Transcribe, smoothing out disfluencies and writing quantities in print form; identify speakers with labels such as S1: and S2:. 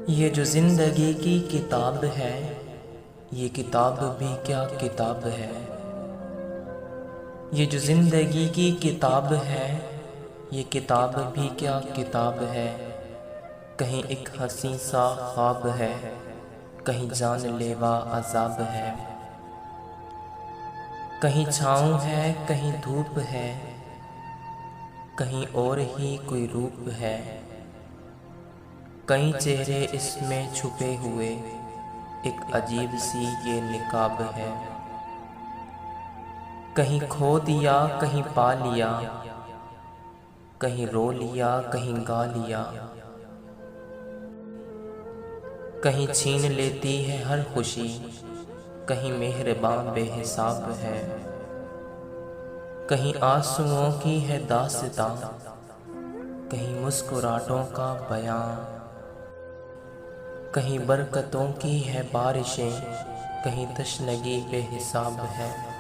S1: ये जो ज़िंदगी की किताब है, ये किताब भी क्या किताब है। ये जो ज़िंदगी की किताब है, ये किताब भी क्या किताब है। कहीं एक हंसी सा ख्वाब है, कहीं जानलेवा अज़ाब है। कहीं छाँव है, कहीं धूप है, कहीं और ही कोई रूप है। कई चेहरे इसमें छुपे हुए, एक अजीब सी ये निकाब है। कहीं खो दिया, कहीं पा लिया, कहीं रो लिया, कहीं गा लिया। कहीं छीन लेती है हर खुशी, कहीं मेहरबान बेहिसाब है। कहीं आंसुओं की है दास्तां, कहीं मुस्कुराहटों का बयां। कहीं बरकतों की है बारिशें, कहीं तशनगी बेहिसाब है।